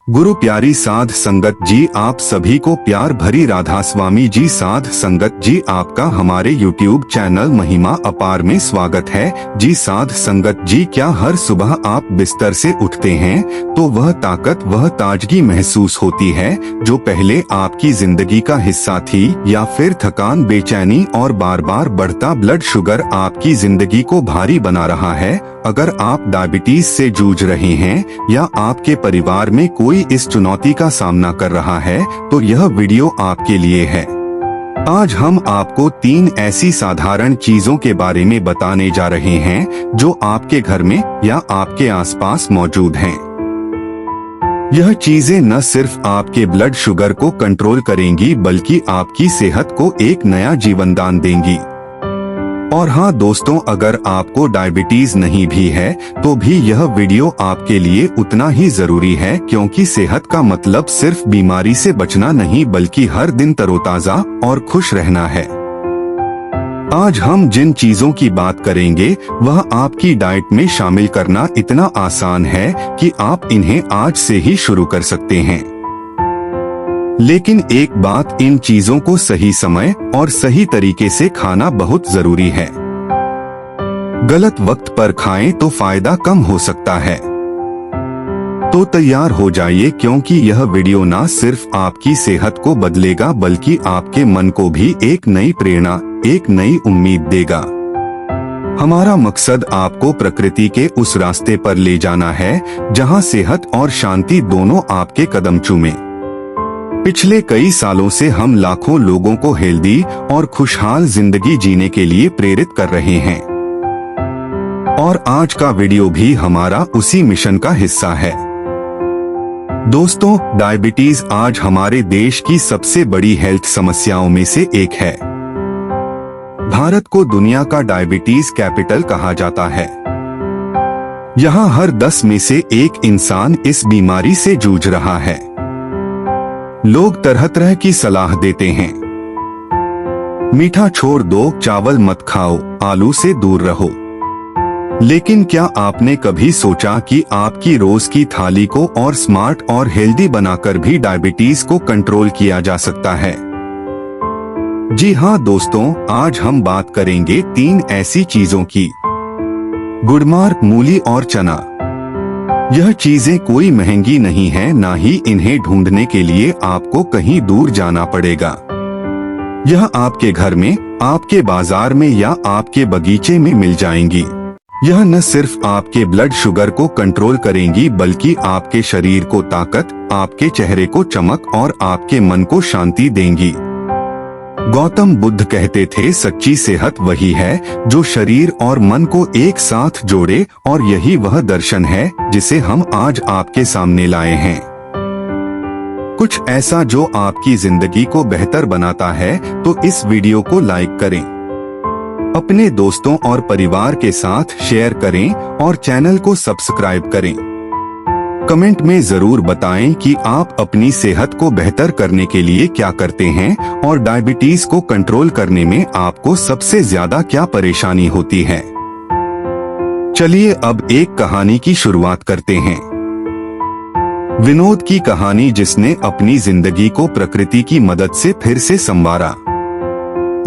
गुरु प्यारी साध संगत जी, आप सभी को प्यार भरी राधा स्वामी जी। साध संगत जी, आपका हमारे YouTube चैनल महिमा अपार में स्वागत है जी। साध संगत जी, क्या हर सुबह आप बिस्तर से उठते हैं तो वह ताकत, वह ताजगी महसूस होती है जो पहले आपकी जिंदगी का हिस्सा थी, या फिर थकान, बेचैनी और बार बार बढ़ता ब्लड शुगर आपकी जिंदगी को भारी बना रहा है? अगर आप डायबिटीज से जूझ रहे हैं या आपके परिवार में कोई इस चुनौती का सामना कर रहा है तो यह वीडियो आपके लिए है। आज हम आपको 3 ऐसी साधारण चीजों के बारे में बताने जा रहे हैं जो आपके घर में या आपके आसपास मौजूद हैं। यह चीजें न सिर्फ आपके ब्लड शुगर को कंट्रोल करेंगी बल्कि आपकी सेहत को एक नया जीवनदान देंगी। और हाँ दोस्तों, अगर आपको डायबिटीज नहीं भी है तो भी यह वीडियो आपके लिए उतना ही जरूरी है, क्योंकि सेहत का मतलब सिर्फ बीमारी से बचना नहीं बल्कि हर दिन तरोताजा और खुश रहना है। आज हम जिन चीजों की बात करेंगे वह आपकी डाइट में शामिल करना इतना आसान है कि आप इन्हें आज से ही शुरू कर सकते हैं। लेकिन एक बात, इन चीजों को सही समय और सही तरीके से खाना बहुत जरूरी है। गलत वक्त पर खाएं तो फायदा कम हो सकता है। तो तैयार हो जाइए, क्योंकि यह वीडियो ना सिर्फ आपकी सेहत को बदलेगा बल्कि आपके मन को भी एक नई प्रेरणा, एक नई उम्मीद देगा। हमारा मकसद आपको प्रकृति के उस रास्ते पर ले जाना है जहां सेहत और शांति दोनों आपके कदम चूमे। पिछले कई सालों से हम लाखों लोगों को हेल्दी और खुशहाल जिंदगी जीने के लिए प्रेरित कर रहे हैं, और आज का वीडियो भी हमारा उसी मिशन का हिस्सा है। दोस्तों, डायबिटीज आज हमारे देश की सबसे बड़ी हेल्थ समस्याओं में से एक है। भारत को दुनिया का डायबिटीज कैपिटल कहा जाता है। यहाँ हर 10 में से एक इंसान इस बीमारी से जूझ रहा है। लोग तरह तरह की सलाह देते हैं, मीठा छोड़ दो, चावल मत खाओ, आलू से दूर रहो। लेकिन क्या आपने कभी सोचा कि आपकी रोज की थाली को और स्मार्ट और हेल्दी बनाकर भी डायबिटीज को कंट्रोल किया जा सकता है? जी हाँ दोस्तों, आज हम बात करेंगे 3 ऐसी चीजों की। गुड़मार्क, मूली और चना। यह चीजें कोई महंगी नहीं है, ना ही इन्हें ढूंढने के लिए आपको कहीं दूर जाना पड़ेगा। यह आपके घर में, आपके बाजार में या आपके बगीचे में मिल जाएंगी। यह न सिर्फ आपके ब्लड शुगर को कंट्रोल करेंगी बल्कि आपके शरीर को ताकत, आपके चेहरे को चमक और आपके मन को शांति देंगी। गौतम बुद्ध कहते थे, सच्ची सेहत वही है जो शरीर और मन को एक साथ जोड़े, और यही वह दर्शन है जिसे हम आज आपके सामने लाए हैं। कुछ ऐसा जो आपकी जिंदगी को बेहतर बनाता है, तो इस वीडियो को लाइक करें, अपने दोस्तों और परिवार के साथ शेयर करें और चैनल को सब्सक्राइब करें। कमेंट में जरूर बताएं कि आप अपनी सेहत को बेहतर करने के लिए क्या करते हैं और डायबिटीज को कंट्रोल करने में आपको सबसे ज्यादा क्या परेशानी होती है। चलिए अब एक कहानी की शुरुआत करते हैं। विनोद की कहानी, जिसने अपनी जिंदगी को प्रकृति की मदद से फिर से संवारा।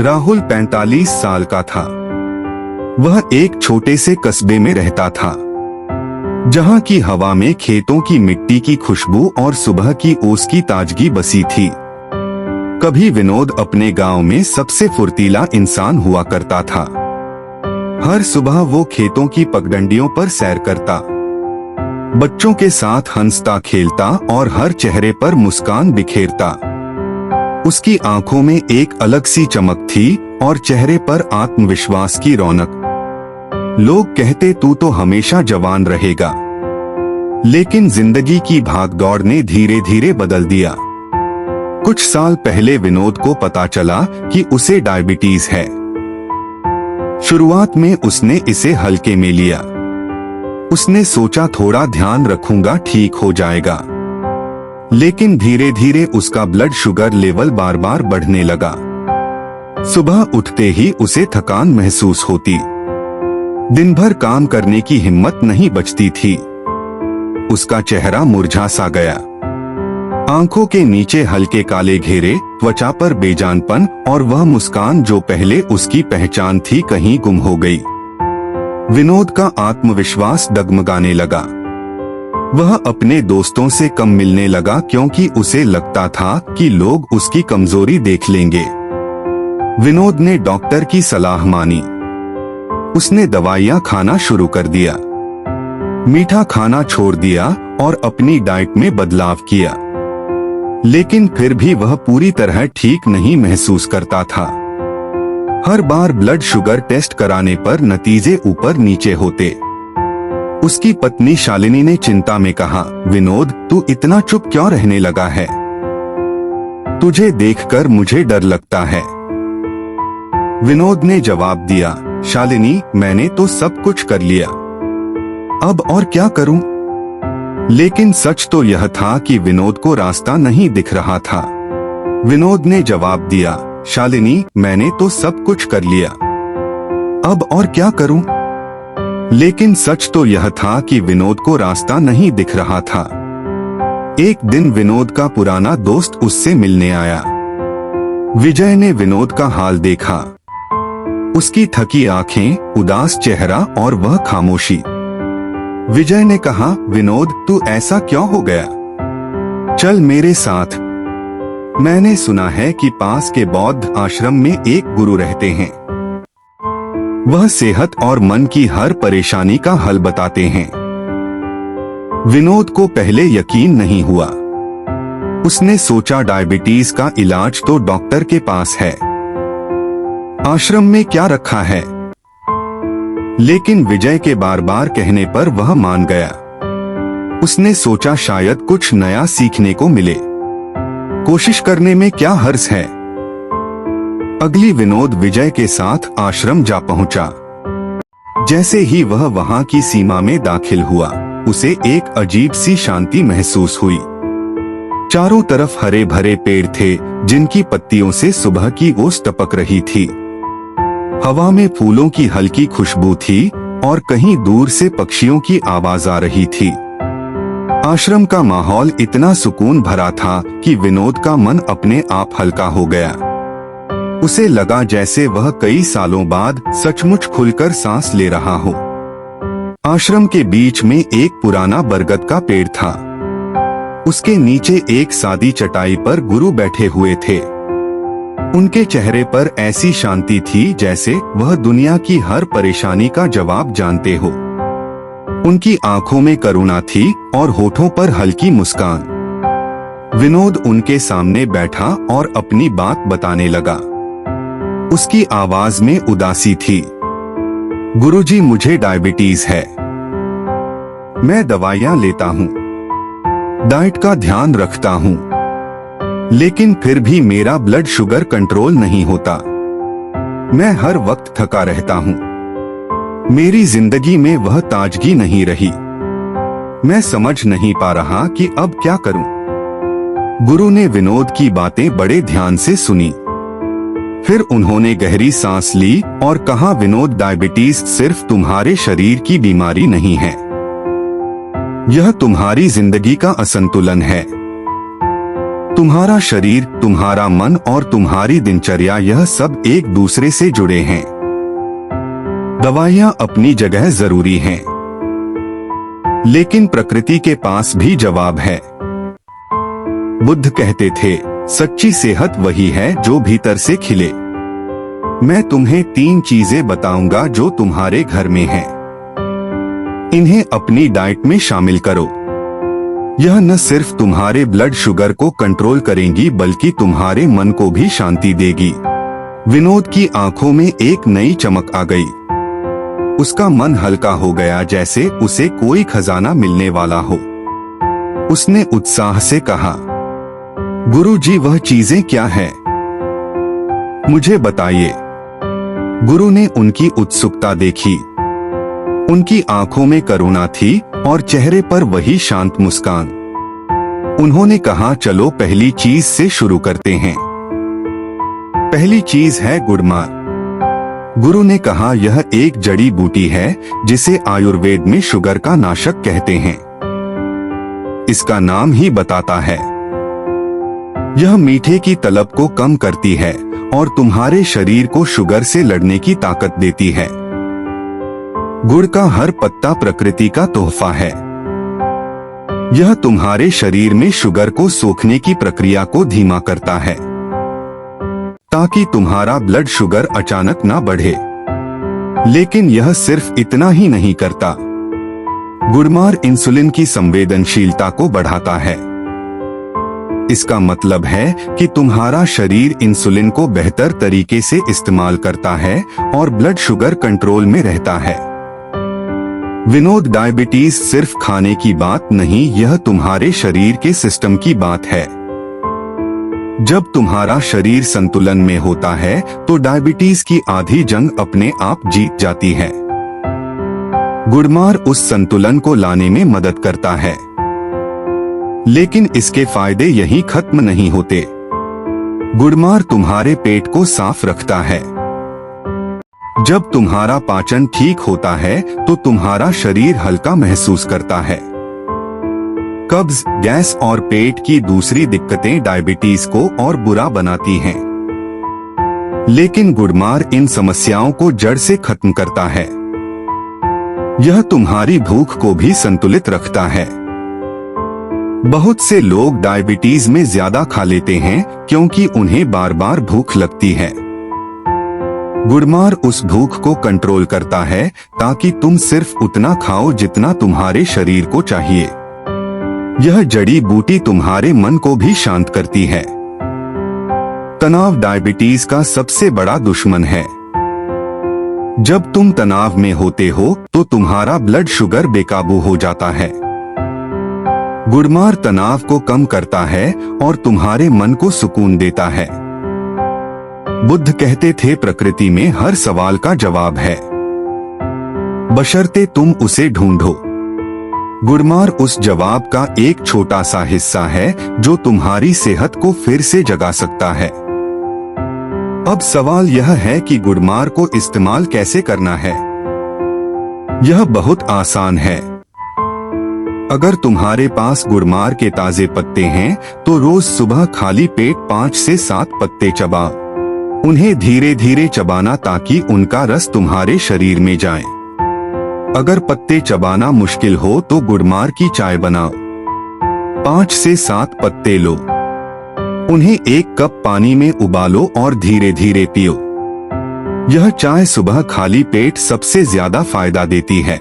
राहुल 45 साल का था। वह एक छोटे से कस्बे में रहता था, जहां की हवा में खेतों की मिट्टी की खुशबू और सुबह की ओस की ताजगी बसी थी। कभी विनोद अपने गांव में सबसे फुर्तीला इंसान हुआ करता था। हर सुबह वो खेतों की पगडंडियों पर सैर करता, बच्चों के साथ हंसता खेलता और हर चेहरे पर मुस्कान बिखेरता। उसकी आंखों में एक अलग सी चमक थी और चेहरे पर आत्मविश्वास की रौनक। लोग कहते, तू तो हमेशा जवान रहेगा। लेकिन जिंदगी की भागदौड़ ने धीरे धीरे बदल दिया। कुछ साल पहले विनोद को पता चला कि उसे डायबिटीज है। शुरुआत में उसने इसे हल्के में लिया। उसने सोचा, थोड़ा ध्यान रखूंगा, ठीक हो जाएगा। लेकिन धीरे धीरे उसका ब्लड शुगर लेवल बार बार बढ़ने लगा। सुबह उठते ही उसे थकान महसूस होती। दिन भर काम करने की हिम्मत नहीं बचती थी। उसका चेहरा मुरझा सा गया। आंखों के नीचे हल्के काले घेरे, त्वचा पर बेजानपन और वह मुस्कान जो पहले उसकी पहचान थी कहीं गुम हो गई। विनोद का आत्मविश्वास डगमगाने लगा। वह अपने दोस्तों से कम मिलने लगा क्योंकि उसे लगता था कि लोग उसकी कमजोरी देख लेंगे। विनोद ने डॉक्टर की सलाह मानी। उसने दवाइयां खाना शुरू कर दिया, मीठा खाना छोड़ दिया और अपनी डाइट में बदलाव किया। लेकिन फिर भी वह पूरी तरह ठीक नहीं महसूस करता था। हर बार ब्लड शुगर टेस्ट कराने पर नतीजे ऊपर नीचे होते। उसकी पत्नी शालिनी ने चिंता में कहा, विनोद तू इतना चुप क्यों रहने लगा है? तुझे देखकर मुझे डर लगता है। विनोद ने जवाब दिया, शालिनी मैंने तो सब कुछ कर लिया, अब और क्या करूं? लेकिन सच तो यह था कि विनोद को रास्ता नहीं दिख रहा था। विनोद ने जवाब दिया, शालिनी मैंने तो सब कुछ कर लिया, अब और क्या करूं? लेकिन सच तो यह था कि विनोद को रास्ता नहीं दिख रहा था। एक दिन विनोद का पुराना दोस्त उससे मिलने आया। विजय ने विनोद का हाल देखा। उसकी थकी आंखें, उदास चेहरा और वह खामोशी। विजय ने कहा, विनोद तू ऐसा क्यों हो गया? चल मेरे साथ। मैंने सुना है कि पास के बौद्ध आश्रम में एक गुरु रहते हैं। वह सेहत और मन की हर परेशानी का हल बताते हैं। विनोद को पहले यकीन नहीं हुआ। उसने सोचा डायबिटीज का इलाज तो डॉक्टर के पास है, आश्रम में क्या रखा है? लेकिन विजय के बार बार कहने पर वह मान गया। उसने सोचा शायद कुछ नया सीखने को मिले, कोशिश करने में क्या हर्ज है। अगली विनोद विजय के साथ आश्रम जा पहुंचा। जैसे ही वह वहां की सीमा में दाखिल हुआ, उसे एक अजीब सी शांति महसूस हुई। चारों तरफ हरे भरे पेड़ थे जिनकी पत्तियों से सुबह की ओस टपक रही थी। हवा में फूलों की हल्की खुशबू थी और कहीं दूर से पक्षियों की आवाज आ रही थी। आश्रम का माहौल इतना सुकून भरा था कि विनोद का मन अपने आप हल्का हो गया। उसे लगा जैसे वह कई सालों बाद सचमुच खुलकर सांस ले रहा हो। आश्रम के बीच में एक पुराना बरगद का पेड़ था। उसके नीचे एक सादी चटाई पर गुरु बैठे हुए थे। उनके चेहरे पर ऐसी शांति थी जैसे वह दुनिया की हर परेशानी का जवाब जानते हो। उनकी आंखों में करुणा थी और होठों पर हल्की मुस्कान। विनोद उनके सामने बैठा और अपनी बात बताने लगा। उसकी आवाज में उदासी थी। गुरुजी मुझे डायबिटीज है, मैं दवाइयां लेता हूँ, डाइट का ध्यान रखता हूँ, लेकिन फिर भी मेरा ब्लड शुगर कंट्रोल नहीं होता। मैं हर वक्त थका रहता हूँ। मेरी जिंदगी में वह ताजगी नहीं रही। मैं समझ नहीं पा रहा कि अब क्या करूं। गुरु ने विनोद की बातें बड़े ध्यान से सुनी। फिर उन्होंने गहरी सांस ली और कहा, विनोद डायबिटीज सिर्फ तुम्हारे शरीर की बीमारी नहीं है, यह तुम्हारी जिंदगी का असंतुलन है। तुम्हारा शरीर, तुम्हारा मन और तुम्हारी दिनचर्या, यह सब एक दूसरे से जुड़े हैं। दवाइयां अपनी जगह जरूरी हैं, लेकिन प्रकृति के पास भी जवाब है। बुद्ध कहते थे, सच्ची सेहत वही है जो भीतर से खिले। मैं तुम्हें 3 चीजें बताऊंगा जो तुम्हारे घर में हैं। इन्हें अपनी डाइट में शामिल करो। यह न सिर्फ तुम्हारे ब्लड शुगर को कंट्रोल करेंगी बल्कि तुम्हारे मन को भी शांति देगी। विनोद की आंखों में एक नई चमक आ गई। उसका मन हल्का हो गया जैसे उसे कोई खजाना मिलने वाला हो। उसने उत्साह से कहा, गुरुजी वह चीजें क्या हैं? मुझे बताइए। गुरु ने उनकी उत्सुकता देखी। उनकी आंखों में करुणा थी और चेहरे पर वही शांत मुस्कान। उन्होंने कहा, चलो पहली चीज से शुरू करते हैं। पहली चीज है गुड़मार। गुरु ने कहा, यह एक जड़ी बूटी है जिसे आयुर्वेद में शुगर का नाशक कहते हैं। इसका नाम ही बताता है। यह मीठे की तलब को कम करती है और तुम्हारे शरीर को शुगर से लड़ने की ताकत देती है। गुड़ का हर पत्ता प्रकृति का तोहफा है। यह तुम्हारे शरीर में शुगर को सोखने की प्रक्रिया को धीमा करता है ताकि तुम्हारा ब्लड शुगर अचानक ना बढ़े। लेकिन यह सिर्फ इतना ही नहीं करता। गुड़मार इंसुलिन की संवेदनशीलता को बढ़ाता है। इसका मतलब है कि तुम्हारा शरीर इंसुलिन को बेहतर तरीके से इस्तेमाल करता है और ब्लड शुगर कंट्रोल में रहता है। विनोद, डायबिटीज सिर्फ खाने की बात नहीं, यह तुम्हारे शरीर के सिस्टम की बात है। जब तुम्हारा शरीर संतुलन में होता है तो डायबिटीज की आधी जंग अपने आप जीत जाती है। गुड़मार उस संतुलन को लाने में मदद करता है। लेकिन इसके फायदे यहीं खत्म नहीं होते। गुड़मार तुम्हारे पेट को साफ रखता है। जब तुम्हारा पाचन ठीक होता है तो तुम्हारा शरीर हल्का महसूस करता है। कब्ज, गैस और पेट की दूसरी दिक्कतें डायबिटीज को और बुरा बनाती हैं। लेकिन गुड़मार इन समस्याओं को जड़ से खत्म करता है। यह तुम्हारी भूख को भी संतुलित रखता है। बहुत से लोग डायबिटीज में ज्यादा खा लेते हैं क्योंकि उन्हें बार बार भूख लगती है। गुड़मार उस भूख को कंट्रोल करता है ताकि तुम सिर्फ उतना खाओ जितना तुम्हारे शरीर को चाहिए। यह जड़ी बूटी तुम्हारे मन को भी शांत करती है। तनाव डायबिटीज का सबसे बड़ा दुश्मन है। जब तुम तनाव में होते हो तो तुम्हारा ब्लड शुगर बेकाबू हो जाता है। गुड़मार तनाव को कम करता है और तुम्हारे मन को सुकून देता है। बुद्ध कहते थे, प्रकृति में हर सवाल का जवाब है, बशर्ते तुम उसे ढूंढो। गुड़मार उस जवाब का एक छोटा सा हिस्सा है जो तुम्हारी सेहत को फिर से जगा सकता है। अब सवाल यह है कि गुड़मार को इस्तेमाल कैसे करना है। यह बहुत आसान है। अगर तुम्हारे पास गुड़मार के ताजे पत्ते हैं तो रोज सुबह खाली पेट 5 से 7 पत्ते चबाओ। उन्हें धीरे धीरे चबाना ताकि उनका रस तुम्हारे शरीर में जाए। अगर पत्ते चबाना मुश्किल हो तो गुड़मार की चाय बनाओ। 5 से 7 पत्ते लो, उन्हें 1 कप पानी में उबालो और धीरे धीरे पियो। यह चाय सुबह खाली पेट सबसे ज्यादा फायदा देती है।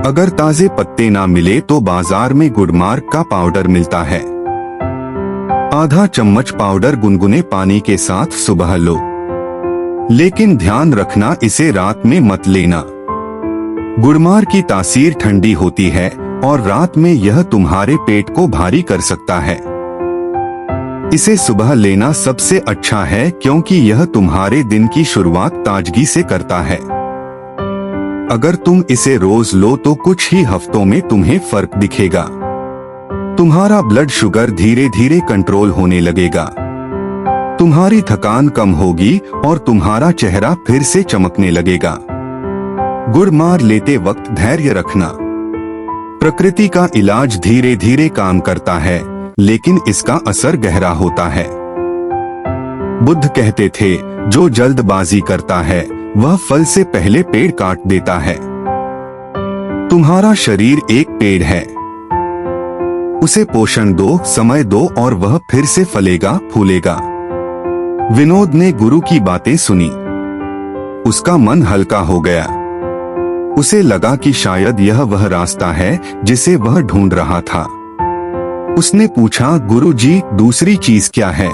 अगर ताजे पत्ते ना मिले तो बाजार में गुड़मार का पाउडर मिलता है। आधा चम्मच पाउडर गुनगुने पानी के साथ सुबह लो। लेकिन ध्यान रखना, इसे रात में मत लेना। गुड़मार की तासीर ठंडी होती है और रात में यह तुम्हारे पेट को भारी कर सकता है। इसे सुबह लेना सबसे अच्छा है क्योंकि यह तुम्हारे दिन की शुरुआत ताजगी से करता है। अगर तुम इसे रोज लो तो कुछ ही हफ्तों में तुम्हें फर्क दिखेगा। तुम्हारा ब्लड शुगर धीरे धीरे कंट्रोल होने लगेगा। तुम्हारी थकान कम होगी और तुम्हारा चेहरा फिर से चमकने लगेगा। गुड़मार लेते वक्त धैर्य रखना। प्रकृति का इलाज धीरे धीरे काम करता है, लेकिन इसका असर गहरा होता है। बुद्ध कहते थे, जो जल्दबाजी करता है वह फल से पहले पेड़ काट देता है। तुम्हारा शरीर एक पेड़ है। उसे पोषण दो, समय दो और वह फिर से फलेगा, फूलेगा। विनोद ने गुरु की बातें सुनी। उसका मन हल्का हो गया। उसे लगा कि शायद यह वह रास्ता है जिसे वह ढूंढ रहा था। उसने पूछा, गुरुजी, दूसरी चीज क्या है?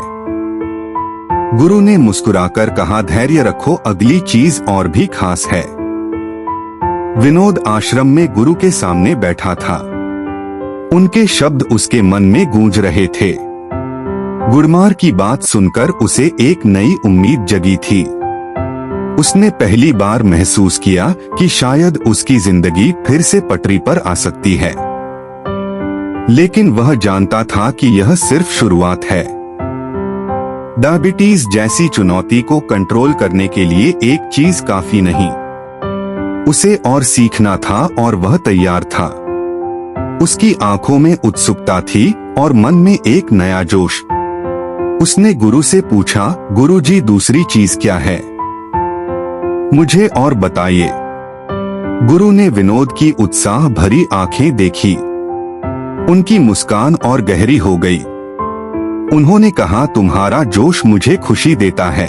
गुरु ने मुस्कुराकर कहा, धैर्य रखो, अगली चीज और भी खास है। विनोद आश्रम में गुरु के सामने बैठा था। उनके शब्द उसके मन में गूंज रहे थे। गुड़मार की बात सुनकर उसे एक नई उम्मीद जगी थी। उसने पहली बार महसूस किया कि शायद उसकी जिंदगी फिर से पटरी पर आ सकती है। लेकिन वह जानता था कि यह सिर्फ शुरुआत है। डायबिटीज जैसी चुनौती को कंट्रोल करने के लिए एक चीज काफी नहीं, उसे और सीखना था और वह तैयार था। उसकी आंखों में उत्सुकता थी, और मन में एक नया जोश। उसने गुरु से पूछा, गुरुजी दूसरी चीज क्या है, मुझे और बताइए। गुरु ने विनोद की उत्साह भरी आंखें देखी। उनकी मुस्कान और गहरी हो गई। उन्होंने कहा, तुम्हारा जोश मुझे खुशी देता है।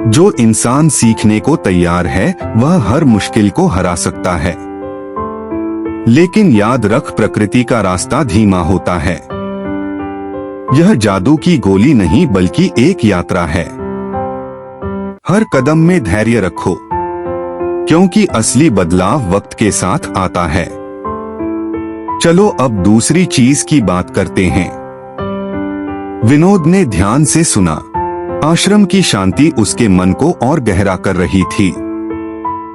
जो इंसान सीखने को तैयार है वह हर मुश्किल को हरा सकता है। लेकिन याद रख, प्रकृति का रास्ता धीमा होता है। यह जादू की गोली नहीं बल्कि एक यात्रा है। हर कदम में धैर्य रखो, क्योंकि असली बदलाव वक्त के साथ आता है। चलो अब दूसरी चीज की बात करते हैं। विनोद ने ध्यान से सुना। आश्रम की शांति उसके मन को और गहरा कर रही थी।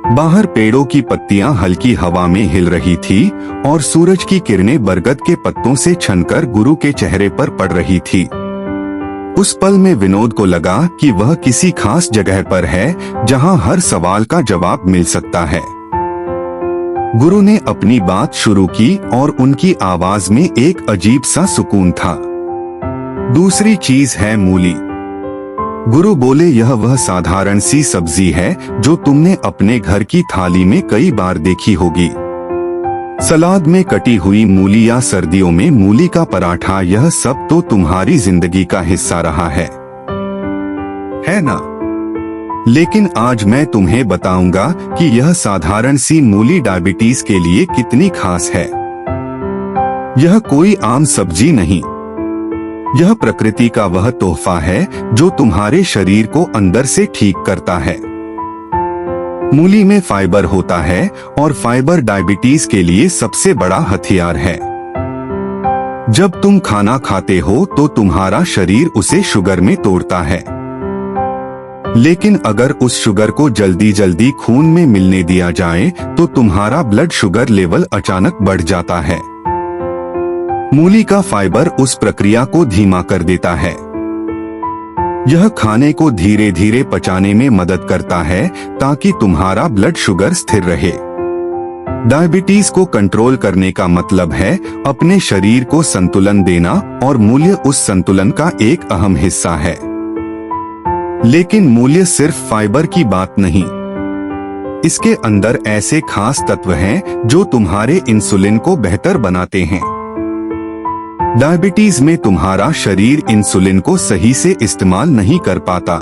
बाहर पेड़ों की पत्तियां हल्की हवा में हिल रही थी और सूरज की किरणें बरगद के पत्तों से छनकर गुरु के चेहरे पर पड़ रही थी। उस पल में विनोद को लगा कि वह किसी खास जगह पर है जहां हर सवाल का जवाब मिल सकता है। गुरु ने अपनी बात शुरू की और उनकी आवाज में एक अजीब सा सुकून था। दूसरी चीज है मूली। गुरु बोले, यह वह साधारण सी सब्जी है जो तुमने अपने घर की थाली में कई बार देखी होगी। सलाद में कटी हुई मूली या सर्दियों में मूली का पराठा, यह सब तो तुम्हारी जिंदगी का हिस्सा रहा है ना? लेकिन आज मैं तुम्हें बताऊंगा कि यह साधारण सी मूली डायबिटीज के लिए कितनी खास है। यह कोई आम सब्जी नहीं, यह प्रकृति का वह तोहफा है जो तुम्हारे शरीर को अंदर से ठीक करता है। मूली में फाइबर होता है और फाइबर डायबिटीज के लिए सबसे बड़ा हथियार है। जब तुम खाना खाते हो तो तुम्हारा शरीर उसे शुगर में तोड़ता है, लेकिन अगर उस शुगर को जल्दी जल्दी खून में मिलने दिया जाए तो तुम्हारा ब्लड शुगर लेवल अचानक बढ़ जाता है। मूली का फाइबर उस प्रक्रिया को धीमा कर देता है। यह खाने को धीरे धीरे पचाने में मदद करता है ताकि तुम्हारा ब्लड शुगर स्थिर रहे। डायबिटीज को कंट्रोल करने का मतलब है अपने शरीर को संतुलन देना, और मूल्य उस संतुलन का एक अहम हिस्सा है। लेकिन मूल्य सिर्फ फाइबर की बात नहीं, इसके अंदर ऐसे खास तत्व हैं जो तुम्हारे इंसुलिन को बेहतर बनाते हैं। डायबिटीज में तुम्हारा शरीर इंसुलिन को सही से इस्तेमाल नहीं कर पाता,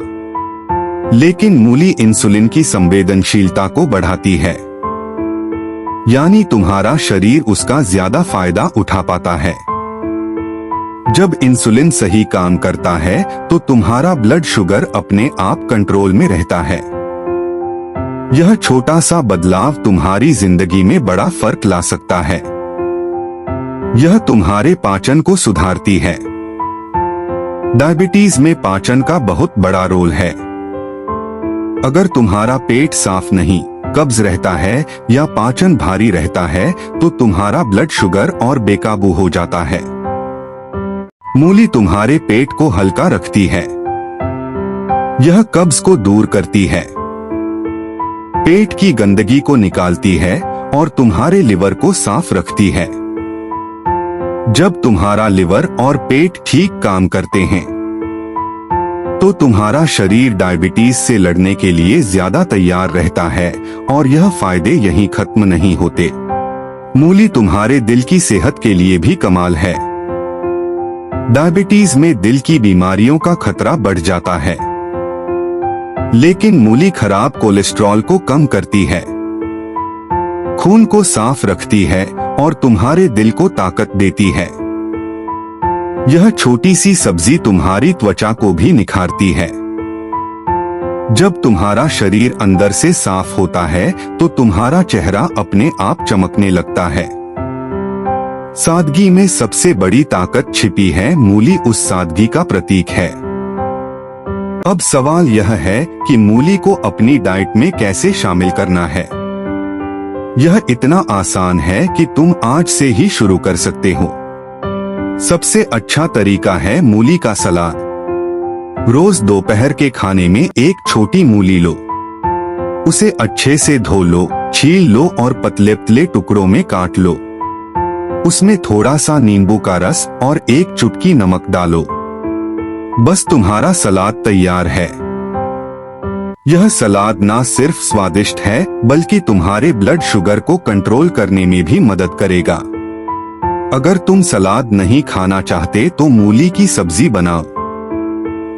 लेकिन मूली इंसुलिन की संवेदनशीलता को बढ़ाती है, यानी तुम्हारा शरीर उसका ज्यादा फायदा उठा पाता है। जब इंसुलिन सही काम करता है तो तुम्हारा ब्लड शुगर अपने आप कंट्रोल में रहता है। यह छोटा सा बदलाव तुम्हारी जिंदगी में बड़ा फर्क ला सकता है। यह तुम्हारे पाचन को सुधारती है। डायबिटीज में पाचन का बहुत बड़ा रोल है। अगर तुम्हारा पेट साफ नहीं, कब्ज रहता है या पाचन भारी रहता है तो तुम्हारा ब्लड शुगर और बेकाबू हो जाता है। मूली तुम्हारे पेट को हल्का रखती है। यह कब्ज को दूर करती है, पेट की गंदगी को निकालती है और तुम्हारे लिवर को साफ रखती है। जब तुम्हारा लिवर और पेट ठीक काम करते हैं तो तुम्हारा शरीर डायबिटीज से लड़ने के लिए ज्यादा तैयार रहता है, और यह फायदे यहीं खत्म नहीं होते। मूली तुम्हारे दिल की सेहत के लिए भी कमाल है। डायबिटीज में दिल की बीमारियों का खतरा बढ़ जाता है, लेकिन मूली खराब कोलेस्ट्रॉल को कम करती है, खून को साफ रखती है और तुम्हारे दिल को ताकत देती है। यह छोटी सी सब्जी तुम्हारी त्वचा को भी निखारती है। जब तुम्हारा शरीर अंदर से साफ होता है तो तुम्हारा चेहरा अपने आप चमकने लगता है। सादगी में सबसे बड़ी ताकत छिपी है। मूली उस सादगी का प्रतीक है। अब सवाल यह है कि मूली को अपनी डाइट में कैसे शामिल करना है। यह इतना आसान है कि तुम आज से ही शुरू कर सकते हो। सबसे अच्छा तरीका है मूली का सलाद। रोज दोपहर के खाने में एक छोटी मूली लो, उसे अच्छे से धो लो, छील लो और पतले पतले टुकड़ों में काट लो। उसमें थोड़ा सा नींबू का रस और एक चुटकी नमक डालो। बस तुम्हारा सलाद तैयार है। यह सलाद ना सिर्फ स्वादिष्ट है बल्कि तुम्हारे ब्लड शुगर को कंट्रोल करने में भी मदद करेगा। अगर तुम सलाद नहीं खाना चाहते तो मूली की सब्जी बनाओ।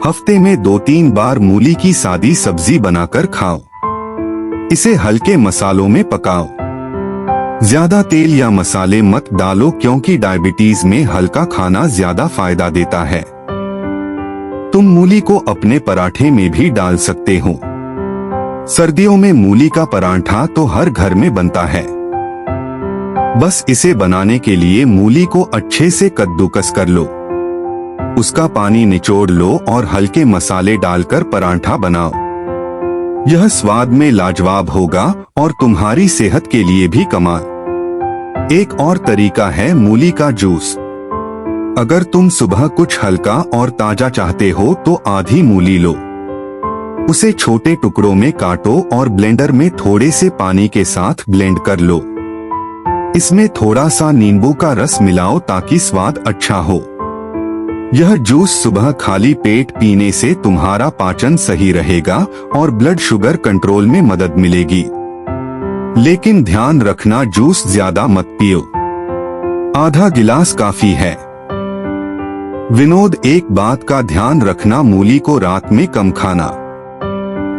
हफ्ते में 2-3 बार मूली की सादी सब्जी बनाकर खाओ। इसे हल्के मसालों में पकाओ। ज्यादा तेल या मसाले मत डालो क्योंकि डायबिटीज में हल्का खाना ज्यादा फायदा देता है। तुम मूली को अपने पराठे में भी डाल सकते हो। सर्दियों में मूली का पराठा तो हर घर में बनता है। बस इसे बनाने के लिए मूली को अच्छे से कद्दूकस कर लो। उसका पानी निचोड़ लो और हल्के मसाले डालकर पराठा बनाओ। यह स्वाद में लाजवाब होगा और तुम्हारी सेहत के लिए भी कमाल। एक और तरीका है मूली का जूस। अगर तुम सुबह कुछ हल्का और ताजा चाहते हो तो आधी मूली लो। उसे छोटे टुकड़ों में काटो और ब्लेंडर में थोड़े से पानी के साथ ब्लेंड कर लो। इसमें थोड़ा सा नींबू का रस मिलाओ ताकि स्वाद अच्छा हो। यह जूस सुबह खाली पेट पीने से तुम्हारा पाचन सही रहेगा और ब्लड शुगर कंट्रोल में मदद मिलेगी। लेकिन ध्यान रखना जूस ज्यादा मत पियो। आधा गिलास काफी है। विनोद, एक बात का ध्यान रखना, मूली को रात में कम खाना।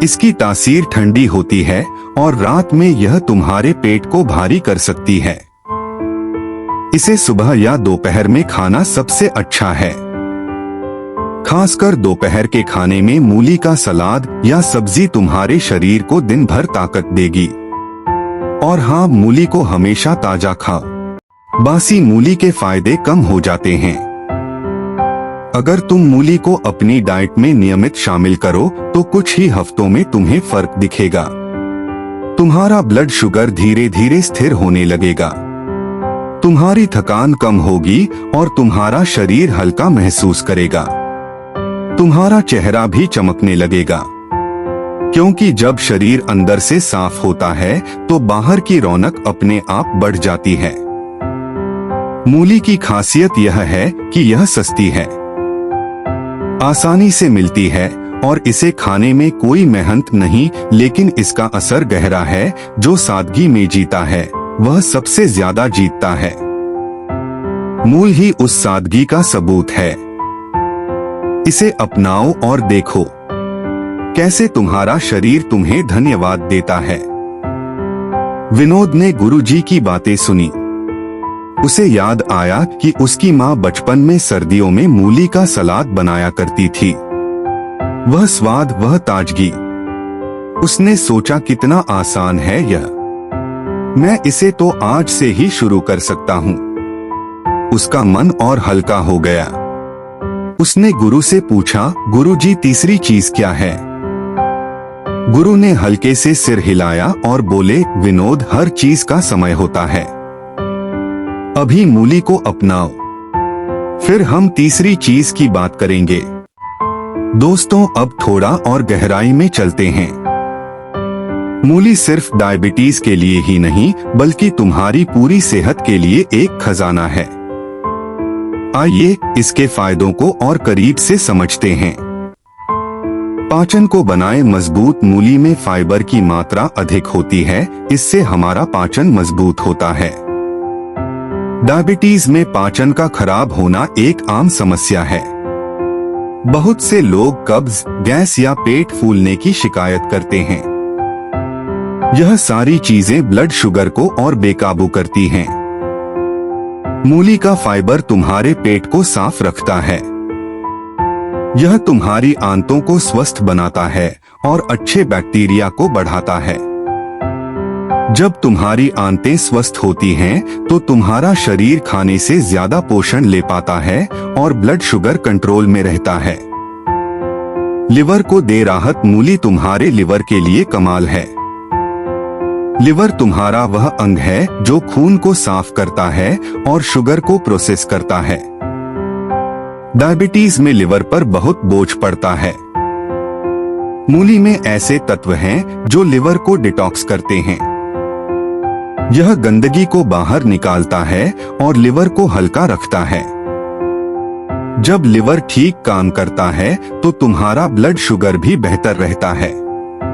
इसकी तासीर ठंडी होती है और रात में यह तुम्हारे पेट को भारी कर सकती है। इसे सुबह या दोपहर में खाना सबसे अच्छा है। खासकर दोपहर के खाने में मूली का सलाद या सब्जी तुम्हारे शरीर को दिन भर ताकत देगी। और हाँ, मूली को हमेशा ताजा खाओ। बासी मूली के फायदे कम हो जाते हैं। अगर तुम मूली को अपनी डाइट में नियमित शामिल करो तो कुछ ही हफ्तों में तुम्हें फर्क दिखेगा। तुम्हारा ब्लड शुगर धीरे धीरे स्थिर होने लगेगा। तुम्हारी थकान कम होगी और तुम्हारा शरीर हल्का महसूस करेगा। तुम्हारा चेहरा भी चमकने लगेगा, क्योंकि जब शरीर अंदर से साफ होता है तो बाहर की रौनक अपने आप बढ़ जाती है। मूली की खासियत यह है कि यह सस्ती है, आसानी से मिलती है और इसे खाने में कोई मेहनत नहीं, लेकिन इसका असर गहरा है। जो सादगी में जीता है वह सबसे ज्यादा जीतता है। मूल ही उस सादगी का सबूत है। इसे अपनाओ और देखो कैसे तुम्हारा शरीर तुम्हें धन्यवाद देता है। विनोद ने गुरुजी की बातें सुनी। उसे याद आया कि उसकी माँ बचपन में सर्दियों में मूली का सलाद बनाया करती थी। वह स्वाद, वह ताजगी। उसने सोचा कितना आसान है यह, मैं इसे तो आज से ही शुरू कर सकता हूँ। उसका मन और हल्का हो गया। उसने गुरु से पूछा, गुरुजी तीसरी चीज क्या है? गुरु ने हल्के से सिर हिलाया और बोले, विनोद, हर चीज का समय होता है। अभी मूली को अपनाओ, फिर हम तीसरी चीज की बात करेंगे। दोस्तों, अब थोड़ा और गहराई में चलते हैं। मूली सिर्फ डायबिटीज के लिए ही नहीं बल्कि तुम्हारी पूरी सेहत के लिए एक खजाना है। आइए इसके फायदों को और करीब से समझते हैं। पाचन को बनाए मजबूत। मूली में फाइबर की मात्रा अधिक होती है, इससे हमारा पाचन मजबूत होता है। डायबिटीज में पाचन का खराब होना एक आम समस्या है। बहुत से लोग कब्ज, गैस या पेट फूलने की शिकायत करते हैं। यह सारी चीजें ब्लड शुगर को और बेकाबू करती हैं। मूली का फाइबर तुम्हारे पेट को साफ रखता है। यह तुम्हारी आंतों को स्वस्थ बनाता है और अच्छे बैक्टीरिया को बढ़ाता है। जब तुम्हारी आंतें स्वस्थ होती हैं, तो तुम्हारा शरीर खाने से ज्यादा पोषण ले पाता है और ब्लड शुगर कंट्रोल में रहता है। लिवर को दे राहत। मूली तुम्हारे लिवर के लिए कमाल है। लिवर तुम्हारा वह अंग है जो खून को साफ करता है और शुगर को प्रोसेस करता है। डायबिटीज में लिवर पर बहुत बोझ पड़ता है। मूली में ऐसे तत्व हैं जो लिवर को डिटॉक्स करते हैं। यह गंदगी को बाहर निकालता है और लिवर को हल्का रखता है। जब लिवर ठीक काम करता है तो तुम्हारा ब्लड शुगर भी बेहतर रहता है।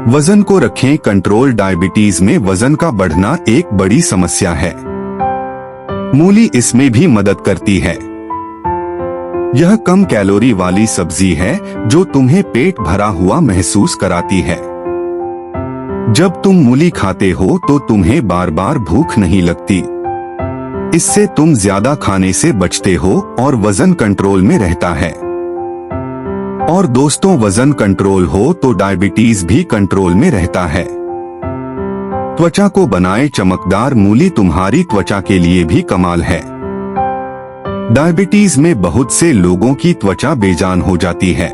वजन को रखें कंट्रोल। डायबिटीज में वजन का बढ़ना एक बड़ी समस्या है। मूली इसमें भी मदद करती है। यह कम कैलोरी वाली सब्जी है जो तुम्हें पेट भरा हुआ महसूस कराती है। जब तुम मूली खाते हो तो तुम्हें बार बार भूख नहीं लगती। इससे तुम ज्यादा खाने से बचते हो और वजन कंट्रोल में रहता है। और दोस्तों, वजन कंट्रोल हो तो डायबिटीज भी कंट्रोल में रहता है। त्वचा को बनाए चमकदार। मूली तुम्हारी त्वचा के लिए भी कमाल है। डायबिटीज में बहुत से लोगों की त्वचा बेजान हो जाती है।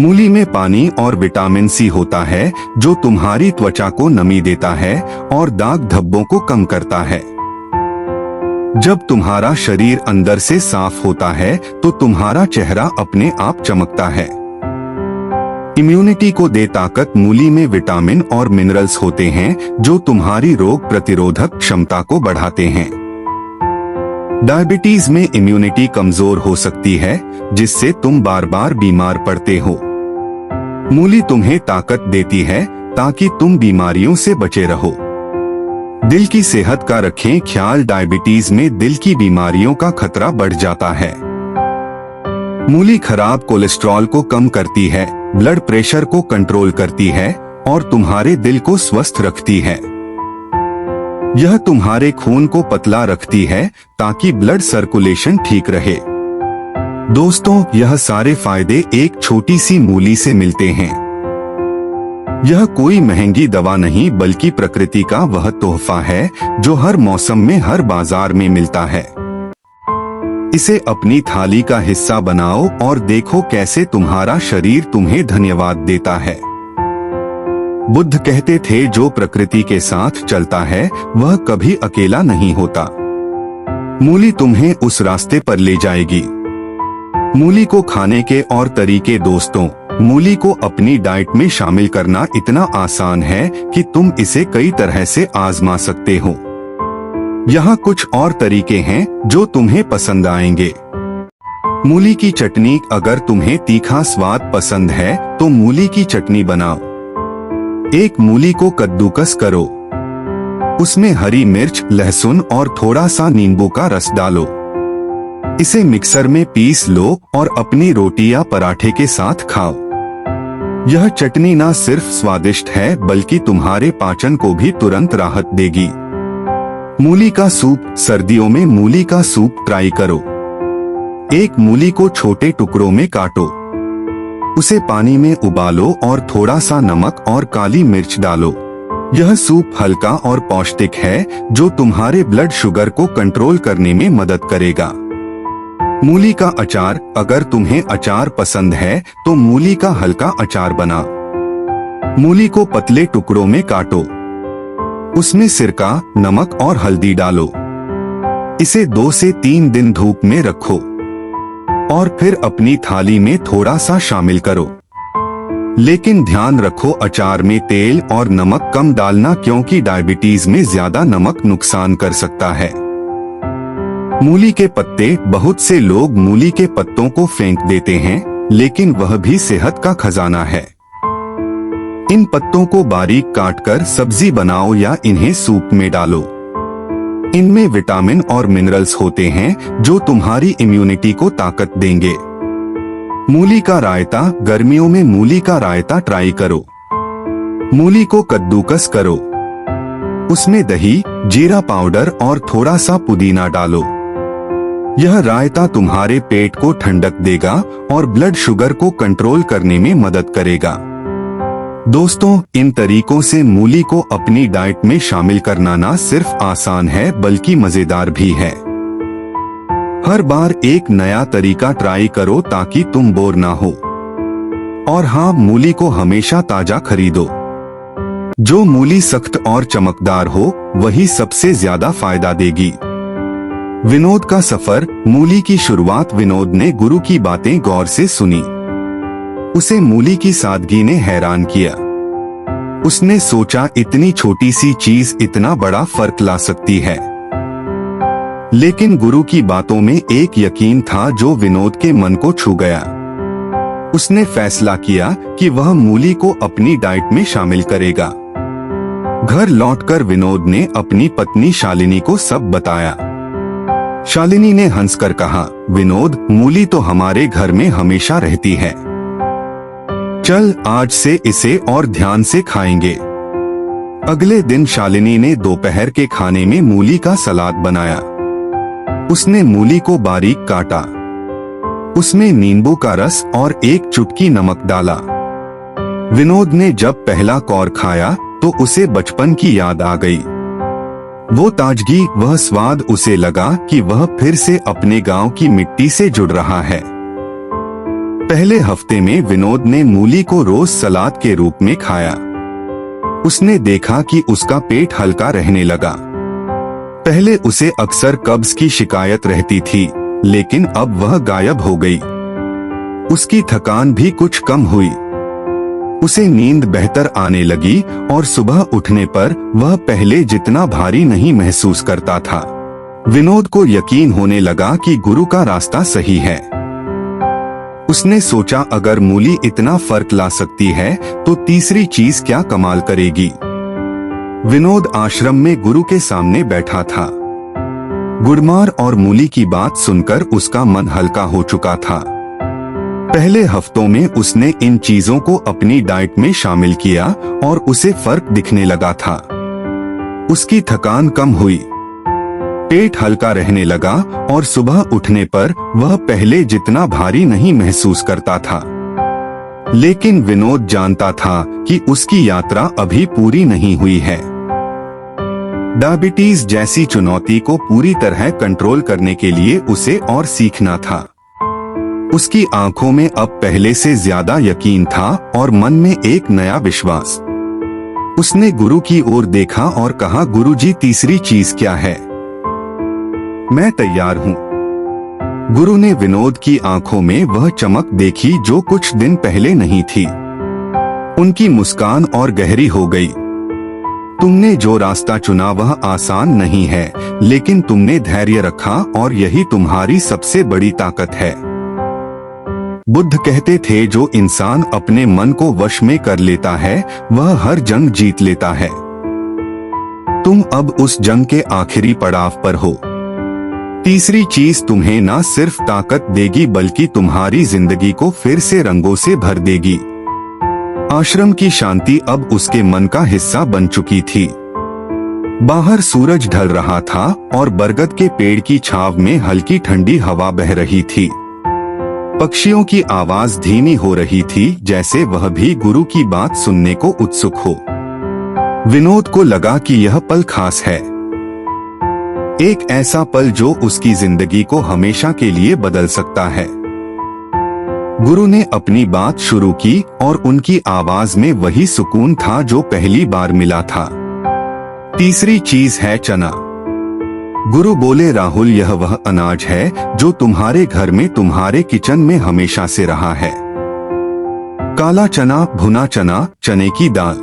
मूली में पानी और विटामिन सी होता है जो तुम्हारी त्वचा को नमी देता है और दाग धब्बों को कम करता है। जब तुम्हारा शरीर अंदर से साफ होता है तो तुम्हारा चेहरा अपने आप चमकता है। इम्यूनिटी को दे ताकत। मूली में विटामिन और मिनरल्स होते हैं जो तुम्हारी रोग प्रतिरोधक क्षमता को बढ़ाते हैं। डायबिटीज में इम्यूनिटी कमजोर हो सकती है जिससे तुम बार बार बीमार पड़ते हो। मूली तुम्हें ताकत देती है ताकि तुम बीमारियों से बचे रहो। दिल की सेहत का रखें ख्याल। डायबिटीज में दिल की बीमारियों का खतरा बढ़ जाता है। मूली खराब कोलेस्ट्रॉल को कम करती है, ब्लड प्रेशर को कंट्रोल करती है और तुम्हारे दिल को स्वस्थ रखती है। यह तुम्हारे खून को पतला रखती है ताकि ब्लड सर्कुलेशन ठीक रहे। दोस्तों, यह सारे फायदे एक छोटी सी मूली से मिलते हैं। यह कोई महंगी दवा नहीं बल्कि प्रकृति का वह तोहफा है जो हर मौसम में हर बाजार में मिलता है। इसे अपनी थाली का हिस्सा बनाओ और देखो कैसे तुम्हारा शरीर तुम्हें धन्यवाद देता है। बुद्ध कहते थे जो प्रकृति के साथ चलता है वह कभी अकेला नहीं होता। मूली तुम्हें उस रास्ते पर ले जाएगी। मूली को खाने के और तरीके। दोस्तों, मूली को अपनी डाइट में शामिल करना इतना आसान है कि तुम इसे कई तरह से आजमा सकते हो। यहाँ कुछ और तरीके हैं जो तुम्हें पसंद आएंगे। मूली की चटनी। अगर तुम्हें तीखा स्वाद पसंद है तो मूली की चटनी बनाओ। एक मूली को कद्दूकस करो। उसमें हरी मिर्च, लहसुन और थोड़ा सा नींबू का रस डालो। इसे मिक्सर में पीस लो और अपनी रोटी या पराठे के साथ खाओ। यह चटनी न सिर्फ स्वादिष्ट है बल्कि तुम्हारे पाचन को भी तुरंत राहत देगी। मूली का सूप। सर्दियों में मूली का सूप ट्राई करो। एक मूली को छोटे टुकड़ों में काटो। उसे पानी में उबालो और थोड़ा सा नमक और काली मिर्च डालो। यह सूप हल्का और पौष्टिक है जो तुम्हारे ब्लड शुगर को कंट्रोल करने में मदद करेगा। मूली का अचार। अगर तुम्हें अचार पसंद है तो मूली का हल्का अचार बना। मूली को पतले टुकड़ों में काटो। उसमें सिरका, नमक और हल्दी डालो। इसे 2 से 3 दिन धूप में रखो और फिर अपनी थाली में थोड़ा सा शामिल करो। लेकिन ध्यान रखो अचार में तेल और नमक कम डालना क्योंकि डायबिटीज में ज्यादा नमक नुकसान कर सकता है। मूली के पत्ते। बहुत से लोग मूली के पत्तों को फेंक देते हैं लेकिन वह भी सेहत का खजाना है। इन पत्तों को बारीक काटकर सब्जी बनाओ या इन्हें सूप में डालो। इनमें विटामिन और मिनरल्स होते हैं जो तुम्हारी इम्यूनिटी को ताकत देंगे। मूली का रायता। गर्मियों में मूली का रायता ट्राई करो। मूली को कद्दूकस करो। उसमें दही, जीरा पाउडर और थोड़ा सा पुदीना डालो। यह रायता तुम्हारे पेट को ठंडक देगा और ब्लड शुगर को कंट्रोल करने में मदद करेगा। दोस्तों, इन तरीकों से मूली को अपनी डाइट में शामिल करना न सिर्फ आसान है बल्कि मजेदार भी है। हर बार एक नया तरीका ट्राई करो ताकि तुम बोर ना हो। और हाँ, मूली को हमेशा ताजा खरीदो। जो मूली सख्त और चमकदार हो वही सबसे ज्यादा फायदा देगी। विनोद का सफर। मूली की शुरुआत। विनोद ने गुरु की बातें गौर से सुनी। उसे मूली की सादगी ने हैरान किया। उसने सोचा इतनी छोटी सी चीज इतना बड़ा फर्क ला सकती है। लेकिन गुरु की बातों में एक यकीन था जो विनोद के मन को छू गया। उसने फैसला किया कि वह मूली को अपनी डाइट में शामिल करेगा। घर लौटकर विनोद ने अपनी पत्नी शालिनी को सब बताया। शालिनी ने हंसकर कहा, विनोद, मूली तो हमारे घर में हमेशा रहती है। चल आज से इसे और ध्यान से खाएंगे। अगले दिन शालिनी ने दोपहर के खाने में मूली का सलाद बनाया। उसने मूली को बारीक काटा, उसमें नींबू का रस और एक चुटकी नमक डाला। विनोद ने जब पहला कौर खाया तो उसे बचपन की याद आ गई। वो ताजगी, वह स्वाद उसे लगा कि वह फिर से अपने गांव की मिट्टी से जुड़ रहा है। पहले हफ्ते में विनोद ने मूली को रोज सलाद के रूप में खाया। उसने देखा कि उसका पेट हल्का रहने लगा। पहले उसे अक्सर कब्ज की शिकायत रहती थी, लेकिन अब वह गायब हो गई। उसकी थकान भी कुछ कम हुई। उसे नींद बेहतर आने लगी और सुबह उठने पर वह पहले जितना भारी नहीं महसूस करता था। विनोद को यकीन होने लगा कि गुरु का रास्ता सही है। उसने सोचा अगर मूली इतना फर्क ला सकती है तो तीसरी चीज क्या कमाल करेगी। विनोद आश्रम में गुरु के सामने बैठा था। गुड़मार और मूली की बात सुनकर उसका मन हल्का हो चुका था। पहले हफ्तों में उसने इन चीजों को अपनी डाइट में शामिल किया और उसे फर्क दिखने लगा था। उसकी थकान कम हुई, पेट हल्का रहने लगा और सुबह उठने पर वह पहले जितना भारी नहीं महसूस करता था। लेकिन विनोद जानता था कि उसकी यात्रा अभी पूरी नहीं हुई है। डायबिटीज जैसी चुनौती को पूरी तरह कंट्रोल करने के लिए उसे और सीखना था। उसकी आंखों में अब पहले से ज्यादा यकीन था और मन में एक नया विश्वास। उसने गुरु की ओर देखा और कहा, गुरुजी, तीसरी चीज क्या है? मैं तैयार हूँ। गुरु ने विनोद की आंखों में वह चमक देखी जो कुछ दिन पहले नहीं थी। उनकी मुस्कान और गहरी हो गई। तुमने जो रास्ता चुना वह आसान नहीं है, लेकिन तुमने धैर्य रखा और यही तुम्हारी सबसे बड़ी ताकत है। बुद्ध कहते थे, जो इंसान अपने मन को वश में कर लेता है वह हर जंग जीत लेता है। तुम अब उस जंग के आखिरी पड़ाव पर हो। तीसरी चीज तुम्हें न सिर्फ ताकत देगी बल्कि तुम्हारी जिंदगी को फिर से रंगों से भर देगी। आश्रम की शांति अब उसके मन का हिस्सा बन चुकी थी। बाहर सूरज ढल रहा था और बरगद के पेड़ की छाव में हल्की ठंडी हवा बह रही थी। पक्षियों की आवाज धीमी हो रही थी, जैसे वह भी गुरु की बात सुनने को उत्सुक हो। विनोद को लगा कि यह पल खास है, एक ऐसा पल जो उसकी जिंदगी को हमेशा के लिए बदल सकता है। गुरु ने अपनी बात शुरू की और उनकी आवाज में वही सुकून था जो पहली बार मिला था। तीसरी चीज है चना। गुरु बोले, राहुल, यह वह अनाज है जो तुम्हारे घर में, तुम्हारे किचन में हमेशा से रहा है। काला चना, भुना चना, चने की दाल,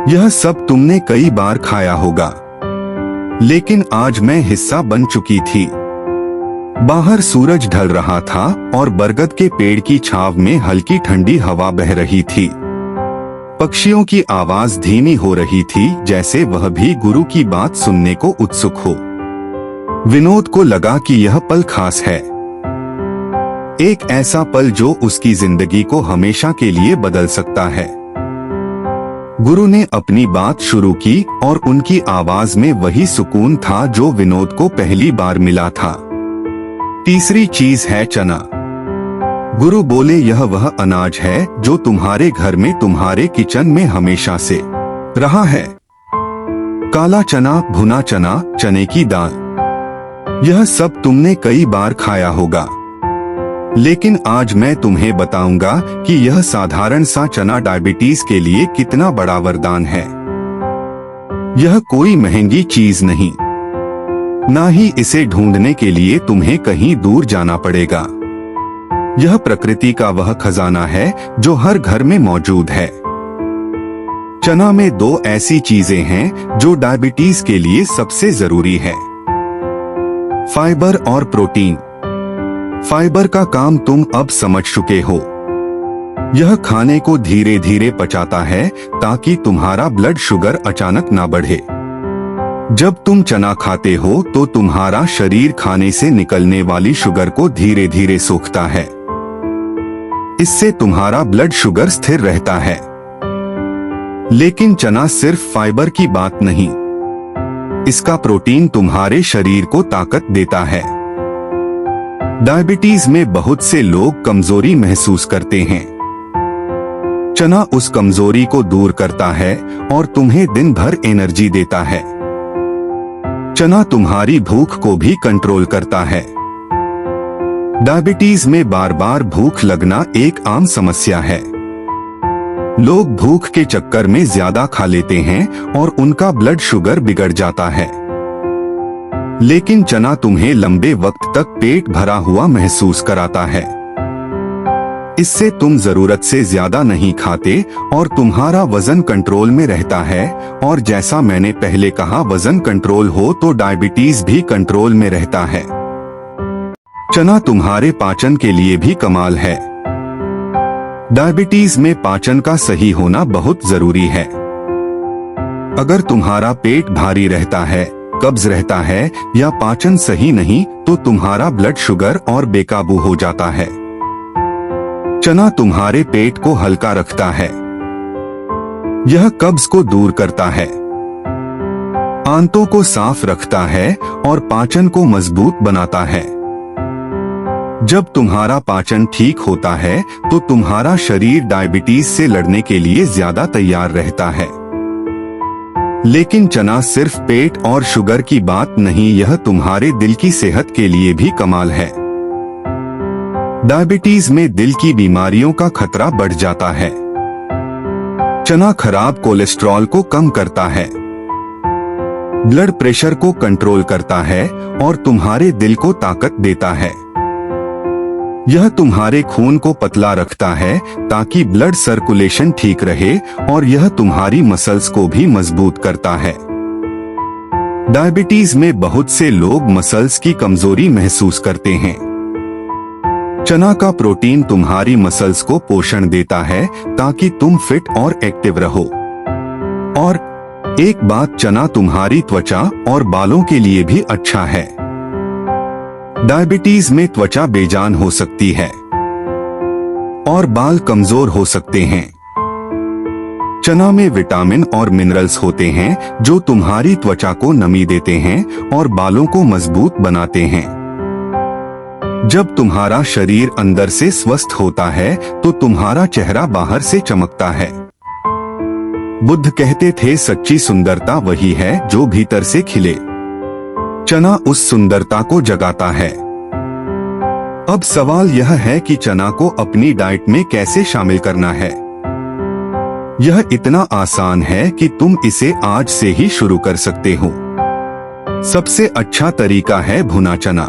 यह सब तुमने कई बार खाया होगा, लेकिन आज मैं हिस्सा बन चुकी थी। बाहर सूरज ढल रहा था और बरगद के पेड़ की छाव में हल्की ठंडी हवा बह रही थी। पक्षियों की आवाज धीमी हो रही थी, जैसे वह भी गुरु की बात सुनने को उत्सुक हो। विनोद को लगा कि यह पल खास है, एक ऐसा पल जो उसकी जिंदगी को हमेशा के लिए बदल सकता है। गुरु ने अपनी बात शुरू की और उनकी आवाज में वही सुकून था जो विनोद को पहली बार मिला था। तीसरी चीज है चना। गुरु बोले, यह वह अनाज है जो तुम्हारे घर में, तुम्हारे किचन में हमेशा से रहा है। काला चना, भुना चना, चने की दाल, यह सब तुमने कई बार खाया होगा, लेकिन आज मैं तुम्हें बताऊंगा कि यह साधारण सा चना डायबिटीज के लिए कितना बड़ा वरदान है। यह कोई महंगी चीज नहीं, ना ही इसे ढूंढने के लिए तुम्हें कहीं दूर जाना पड़ेगा। यह प्रकृति का वह खजाना है जो हर घर में मौजूद है। चना में दो ऐसी चीजें हैं जो डायबिटीज के लिए सबसे जरूरी है, फाइबर और प्रोटीन। फाइबर का काम तुम अब समझ चुके हो। यह खाने को धीरे धीरे पचाता है ताकि तुम्हारा ब्लड शुगर अचानक ना बढ़े। जब तुम चना खाते हो तो तुम्हारा शरीर खाने से निकलने वाली शुगर को धीरे धीरे सोखता है। इससे तुम्हारा ब्लड शुगर स्थिर रहता है। लेकिन चना सिर्फ फाइबर की बात नहीं, इसका प्रोटीन तुम्हारे शरीर को ताकत देता है। डायबिटीज में बहुत से लोग कमजोरी महसूस करते हैं। चना उस कमजोरी को दूर करता है और तुम्हें दिन भर एनर्जी देता है। चना तुम्हारी भूख को भी कंट्रोल करता है। डायबिटीज में बार बार भूख लगना एक आम समस्या है। लोग भूख के चक्कर में ज्यादा खा लेते हैं और उनका ब्लड शुगर बिगड़ जाता है। लेकिन चना तुम्हें लंबे वक्त तक पेट भरा हुआ महसूस कराता है। इससे तुम जरूरत से ज्यादा नहीं खाते और तुम्हारा वजन कंट्रोल में रहता है। और जैसा मैंने पहले कहा, वजन कंट्रोल हो तो डायबिटीज भी कंट्रोल में रहता है। चना तुम्हारे पाचन के लिए भी कमाल है। डायबिटीज में पाचन का सही होना बहुत जरूरी है। अगर तुम्हारा पेट भारी रहता है, कब्ज रहता है या पाचन सही नहीं तो तुम्हारा ब्लड शुगर और बेकाबू हो जाता है। चना तुम्हारे पेट को हल्का रखता है। यह कब्ज को दूर करता है, आंतों को साफ रखता है और पाचन को मजबूत बनाता है। जब तुम्हारा पाचन ठीक होता है तो तुम्हारा शरीर डायबिटीज से लड़ने के लिए ज्यादा तैयार रहता है। लेकिन चना सिर्फ पेट और शुगर की बात नहीं, यह तुम्हारे दिल की सेहत के लिए भी कमाल है। डायबिटीज में दिल की बीमारियों का खतरा बढ़ जाता है। चना खराब कोलेस्ट्रॉल को कम करता है, ब्लड प्रेशर को कंट्रोल करता है और तुम्हारे दिल को ताकत देता है। यह तुम्हारे खून को पतला रखता है ताकि ब्लड सर्कुलेशन ठीक रहे और यह तुम्हारी मसल्स को भी मजबूत करता है। डायबिटीज में बहुत से लोग मसल्स की कमजोरी महसूस करते हैं। चना का प्रोटीन तुम्हारी मसल्स को पोषण देता है ताकि तुम फिट और एक्टिव रहो। और एक बात, चना तुम्हारी त्वचा और बालों के लिए भी अच्छा है। डायबिटीज में त्वचा बेजान हो सकती है और बाल कमजोर हो सकते हैं। चना में विटामिन और मिनरल्स होते हैं जो तुम्हारी त्वचा को नमी देते हैं और बालों को मजबूत बनाते हैं। जब तुम्हारा शरीर अंदर से स्वस्थ होता है तो तुम्हारा चेहरा बाहर से चमकता है। बुद्ध कहते थे, सच्ची सुंदरता वही है जो भीतर से खिले। चना उस सुंदरता को जगाता है। अब सवाल यह है कि चना को अपनी डाइट में कैसे शामिल करना है। यह इतना आसान है कि तुम इसे आज से ही शुरू कर सकते हो। सबसे अच्छा तरीका है भुना चना।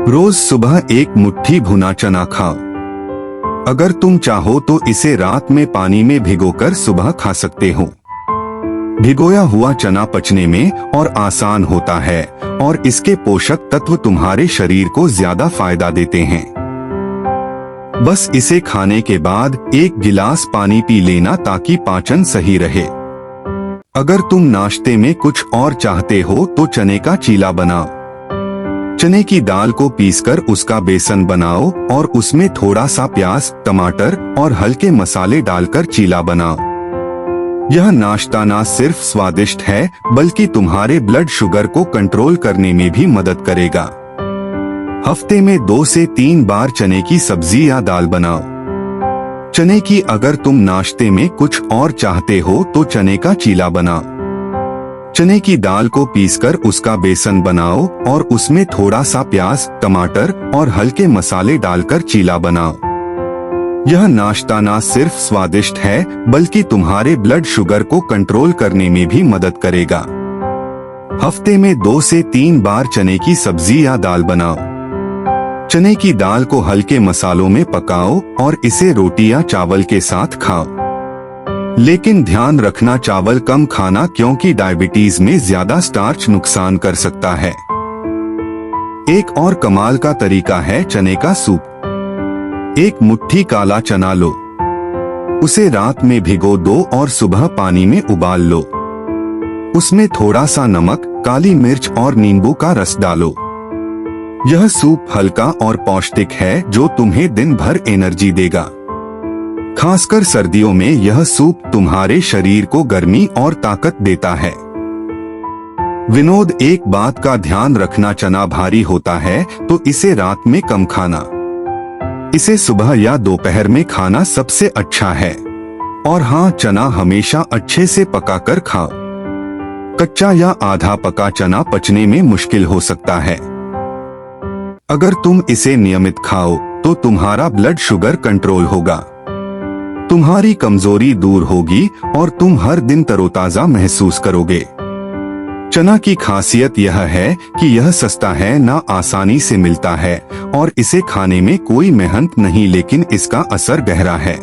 रोज सुबह एक मुट्ठी भुना चना खाओ। अगर तुम चाहो तो इसे रात में पानी में भिगोकर सुबह खा सकते हो। भिगोया हुआ चना पचने में और आसान होता है और इसके पोषक तत्व तुम्हारे शरीर को ज्यादा फायदा देते हैं। बस इसे खाने के बाद एक गिलास पानी पी लेना ताकि पाचन सही रहे। अगर तुम नाश्ते में कुछ और चाहते हो तो चने का चीला बनाओ। चने की दाल को पीसकर उसका बेसन बनाओ और उसमें थोड़ा सा प्याज, टमाटर और हल्के मसाले डालकर चीला बनाओ। यह नाश्ता न सिर्फ स्वादिष्ट है बल्कि तुम्हारे ब्लड शुगर को कंट्रोल करने में भी मदद करेगा। हफ्ते में 2 से 3 बार चने की सब्जी या दाल बनाओ। चने की अगर तुम नाश्ते में कुछ और चाहते हो तो चने का चीला बनाओ। चने की दाल को पीसकर उसका बेसन बनाओ और उसमें थोड़ा सा प्याज, टमाटर और हल्के मसाले डालकर चीला बनाओ। यह नाश्ता न सिर्फ स्वादिष्ट है बल्कि तुम्हारे ब्लड शुगर को कंट्रोल करने में भी मदद करेगा। हफ्ते में 2 से 3 बार चने की सब्जी या दाल बनाओ। चने की दाल को हल्के मसालों में पकाओ और इसे रोटी या चावल के साथ खाओ। लेकिन ध्यान रखना चावल कम खाना, क्योंकि डायबिटीज में ज्यादा स्टार्च नुकसान कर सकता है। एक और कमाल का तरीका है चने का सूप। एक मुट्ठी काला चना लो, उसे रात में भिगो दो और सुबह पानी में उबाल लो। उसमें थोड़ा सा नमक, काली मिर्च और नींबू का रस डालो। यह सूप हल्का और पौष्टिक है जो तुम्हें दिन भर एनर्जी देगा। खासकर सर्दियों में यह सूप तुम्हारे शरीर को गर्मी और ताकत देता है। विनोद, एक बात का ध्यान रखना, चना भारी होता है तो इसे रात में कम खाना। इसे सुबह या दोपहर में खाना सबसे अच्छा है। और हाँ, चना हमेशा अच्छे से पकाकर खाओ। कच्चा या आधा पका चना पचने में मुश्किल हो सकता है। अगर तुम इसे नियमित खाओ तो तुम्हारा ब्लड शुगर कंट्रोल होगा, तुम्हारी कमजोरी दूर होगी और तुम हर दिन तरोताजा महसूस करोगे। चना की खासियत यह है कि यह सस्ता है, ना आसानी से मिलता है और इसे खाने में कोई मेहनत नहीं, लेकिन इसका असर गहरा है।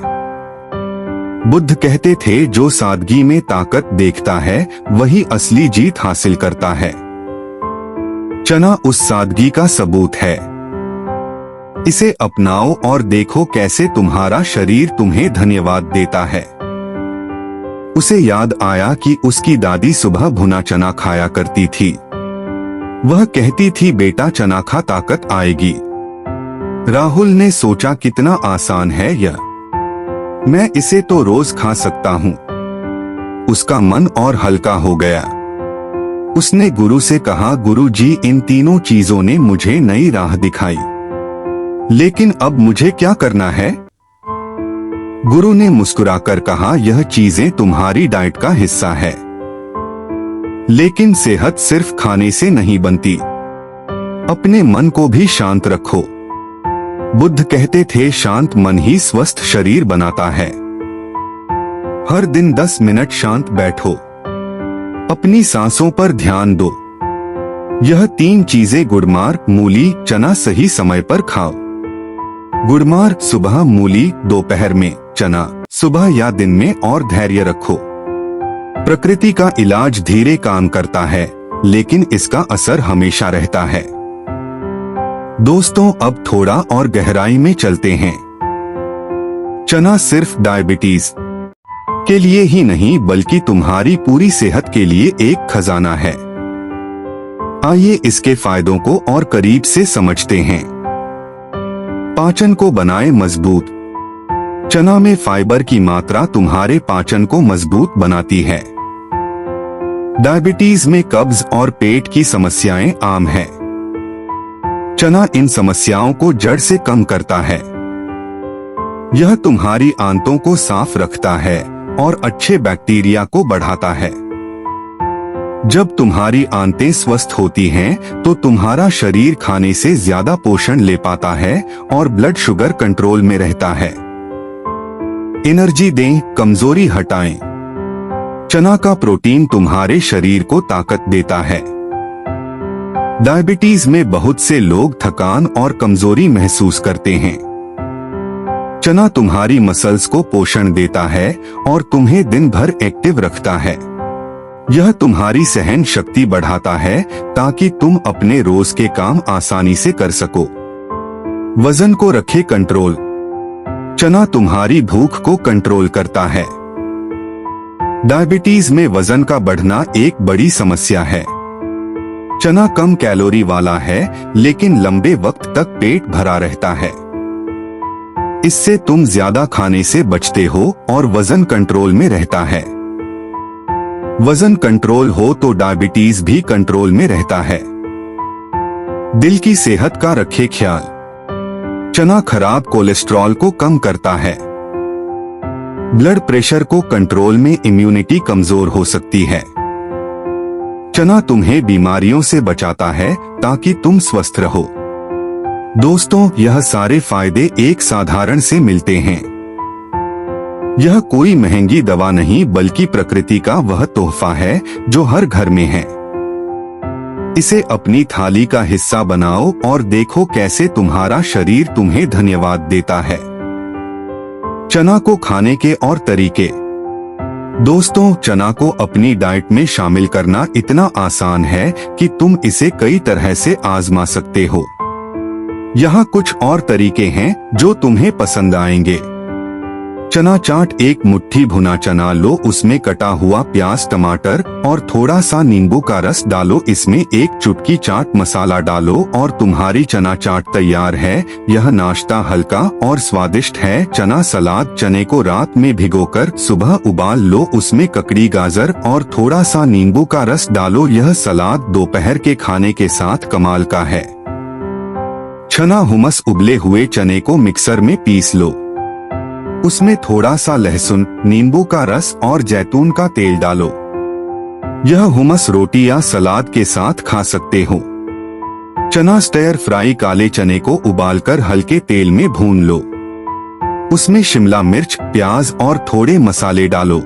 बुद्ध कहते थे, जो सादगी में ताकत देखता है वही असली जीत हासिल करता है। चना उस सादगी का सबूत है। इसे अपनाओ और देखो कैसे तुम्हारा शरीर तुम्हें धन्यवाद देता है। उसे याद आया कि उसकी दादी सुबह भुना चना खाया करती थी। वह कहती थी, बेटा चना खा, ताकत आएगी। राहुल ने सोचा, कितना आसान है यह, मैं इसे तो रोज खा सकता हूँ। उसका मन और हल्का हो गया। उसने गुरु से कहा, गुरु जी, इन तीनों चीजों ने मुझे नई राह दिखाई, लेकिन अब मुझे क्या करना है? गुरु ने मुस्कुराकर कहा, यह चीजें तुम्हारी डाइट का हिस्सा है, लेकिन सेहत सिर्फ खाने से नहीं बनती। अपने मन को भी शांत रखो। बुद्ध कहते थे, शांत मन ही स्वस्थ शरीर बनाता है। हर दिन 10 मिनट शांत बैठो, अपनी सांसों पर ध्यान दो। यह 3 चीजें गुड़मार, मूली, चना सही समय पर खाओ। गुड़मार सुबह, मूली दोपहर में, चना सुबह या दिन में, और धैर्य रखो। प्रकृति का इलाज धीरे काम करता है, लेकिन इसका असर हमेशा रहता है। दोस्तों, अब थोड़ा और गहराई में चलते हैं। चना सिर्फ डायबिटीज के लिए ही नहीं, बल्कि तुम्हारी पूरी सेहत के लिए एक खजाना है। आइए इसके फायदों को और करीब से समझते हैं। पाचन को बनाए मजबूत। चना में फाइबर की मात्रा तुम्हारे पाचन को मजबूत बनाती है। डायबिटीज में कब्ज और पेट की समस्याएं आम है। चना इन समस्याओं को जड़ से कम करता है। यह तुम्हारी आंतों को साफ रखता है और अच्छे बैक्टीरिया को बढ़ाता है। जब तुम्हारी आंतें स्वस्थ होती हैं, तो तुम्हारा शरीर खाने से ज्यादा पोषण ले पाता है और ब्लड शुगर कंट्रोल में रहता है। एनर्जी दें, कमजोरी हटाएं। चना का प्रोटीन तुम्हारे शरीर को ताकत देता है। डायबिटीज में बहुत से लोग थकान और कमजोरी महसूस करते हैं। चना तुम्हारी मसल्स को पोषण देता है और तुम्हें दिन भर एक्टिव रखता है। यह तुम्हारी सहन शक्ति बढ़ाता है ताकि तुम अपने रोज के काम आसानी से कर सको। वजन को रखे कंट्रोल। चना तुम्हारी भूख को कंट्रोल करता है। डायबिटीज में वजन का बढ़ना एक बड़ी समस्या है। चना कम कैलोरी वाला है, लेकिन लंबे वक्त तक पेट भरा रहता है। इससे तुम ज्यादा खाने से बचते हो और वजन कंट्रोल में रहता है। वजन कंट्रोल हो तो डायबिटीज भी कंट्रोल में रहता है। दिल की सेहत का रखे ख्याल। चना खराब कोलेस्ट्रॉल को कम करता है। ब्लड प्रेशर को कंट्रोल में, इम्यूनिटी कमजोर हो सकती है। चना तुम्हें बीमारियों से बचाता है ताकि तुम स्वस्थ रहो। दोस्तों, यह सारे फायदे एक साधारण से मिलते हैं। यह कोई महंगी दवा नहीं, बल्कि प्रकृति का वह तोहफा है जो हर घर में है। इसे अपनी थाली का हिस्सा बनाओ और देखो कैसे तुम्हारा शरीर तुम्हें धन्यवाद देता है। चना को खाने के और तरीके। दोस्तों, चना को अपनी डाइट में शामिल करना इतना आसान है कि तुम इसे कई तरह से आजमा सकते हो। यहाँ कुछ और तरीके हैं जो तुम्हें पसंद आएंगे। चना चाट: एक मुट्ठी भुना चना लो, उसमें कटा हुआ प्याज, टमाटर और थोड़ा सा नींबू का रस डालो। इसमें एक चुटकी चाट मसाला डालो और तुम्हारी चना चाट तैयार है। यह नाश्ता हल्का और स्वादिष्ट है। चना सलाद: चने को रात में भिगोकर सुबह उबाल लो, उसमें ककड़ी, गाजर और थोड़ा सा नींबू का रस डालो। यह सलाद दोपहर के खाने के साथ कमाल का है। चना हुमस: उबले हुए चने को मिक्सर में पीस लो, उसमें थोड़ा सा लहसुन, नींबू का रस और जैतून का तेल डालो। यह हुमस रोटी या सलाद के साथ खा सकते हो। चना स्टर फ्राई: काले चने को उबालकर हल्के तेल में भून लो, उसमें शिमला मिर्च, प्याज और थोड़े मसाले डालो।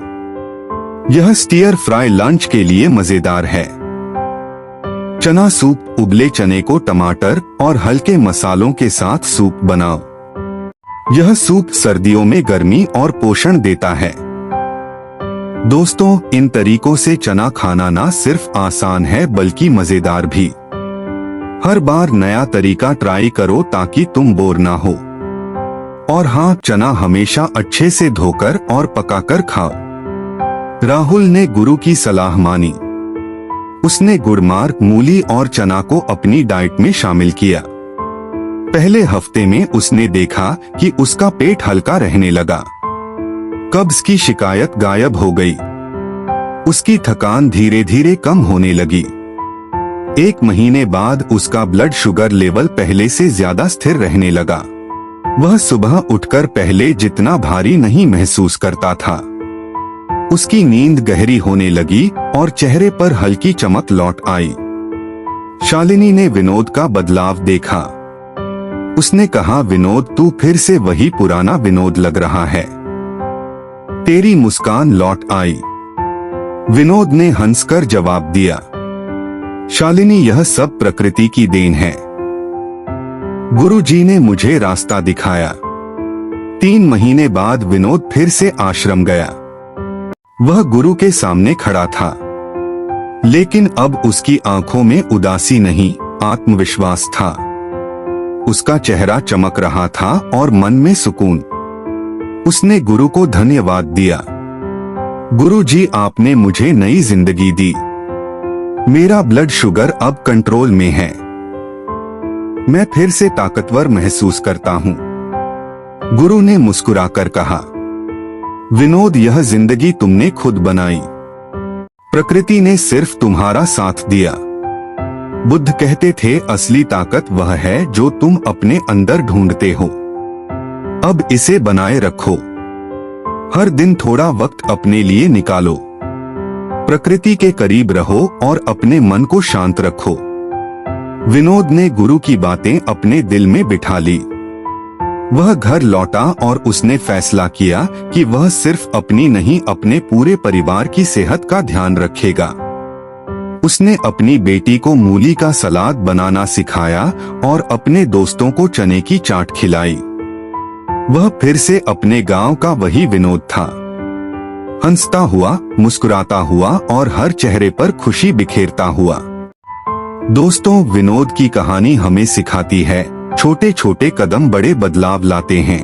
यह स्टीयर फ्राई लंच के लिए मजेदार है। चना सूप: उबले चने को टमाटर और हल्के मसालों के साथ सूप बनाओ। यह सूप सर्दियों में गर्मी और पोषण देता है। दोस्तों, इन तरीकों से चना खाना न सिर्फ आसान है बल्कि मजेदार भी। हर बार नया तरीका ट्राई करो ताकि तुम बोर ना हो। और हाँ, चना हमेशा अच्छे से धोकर और पकाकर खाओ। राहुल ने गुरु की सलाह मानी। उसने गुड़मार्ग, मूली और चना को अपनी डाइट में शामिल किया। पहले हफ्ते में उसने देखा कि उसका पेट हल्का रहने लगा। कब्ज की शिकायत गायब हो गई। उसकी थकान धीरे धीरे कम होने लगी। 1 महीने बाद उसका ब्लड शुगर लेवल पहले से ज्यादा स्थिर रहने लगा। वह सुबह उठकर पहले जितना भारी नहीं महसूस करता था। उसकी नींद गहरी होने लगी और चेहरे पर हल्की चमक लौट आई। शालिनी ने विनोद का बदलाव देखा। उसने कहा, विनोद, तू फिर से वही पुराना विनोद लग रहा है। तेरी मुस्कान लौट आई। विनोद ने हंसकर जवाब दिया, शालिनी, यह सब प्रकृति की देन है। गुरुजी ने मुझे रास्ता दिखाया। 3 महीने बाद विनोद फिर से आश्रम गया। वह गुरु के सामने खड़ा था, लेकिन अब उसकी आंखों में उदासी नहीं, आत्मविश्वास था। उसका चेहरा चमक रहा था और मन में सुकून। उसने गुरु को धन्यवाद दिया। गुरुजी, आपने मुझे नई जिंदगी दी। मेरा ब्लड शुगर अब कंट्रोल में है। मैं फिर से ताकतवर महसूस करता हूँ। गुरु ने मुस्कुराकर कहा, विनोद, यह जिंदगी तुमने खुद बनाई। प्रकृति ने सिर्फ तुम्हारा साथ दिया। बुद्ध कहते थे, असली ताकत वह है जो तुम अपने अंदर ढूंढते हो। अब इसे बनाए रखो। हर दिन थोड़ा वक्त अपने लिए निकालो। प्रकृति के करीब रहो और अपने मन को शांत रखो। विनोद ने गुरु की बातें अपने दिल में बिठा ली। वह घर लौटा और उसने फैसला किया कि वह सिर्फ अपनी नहीं, अपने पूरे परिवार की सेहत का ध्यान रखेगा। उसने अपनी बेटी को मूली का सलाद बनाना सिखाया और अपने दोस्तों को चने की चाट खिलाई। वह फिर से अपने गांव का वही विनोद था, हंसता हुआ, मुस्कुराता हुआ और हर चेहरे पर खुशी बिखेरता हुआ। दोस्तों, विनोद की कहानी हमें सिखाती है, छोटे छोटे कदम बड़े बदलाव लाते हैं।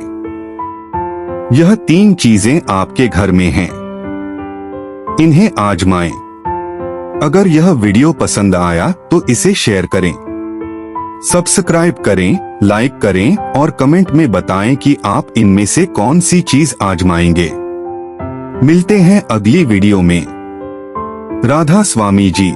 यह 3 चीजें आपके घर में हैं, इन्हें आजमाएं। अगर यह वीडियो पसंद आया तो इसे शेयर करें, सब्सक्राइब करें, लाइक करें और कमेंट में बताएं कि आप इनमें से कौन सी चीज आजमाएंगे। मिलते हैं अगली वीडियो में। राधा स्वामी जी।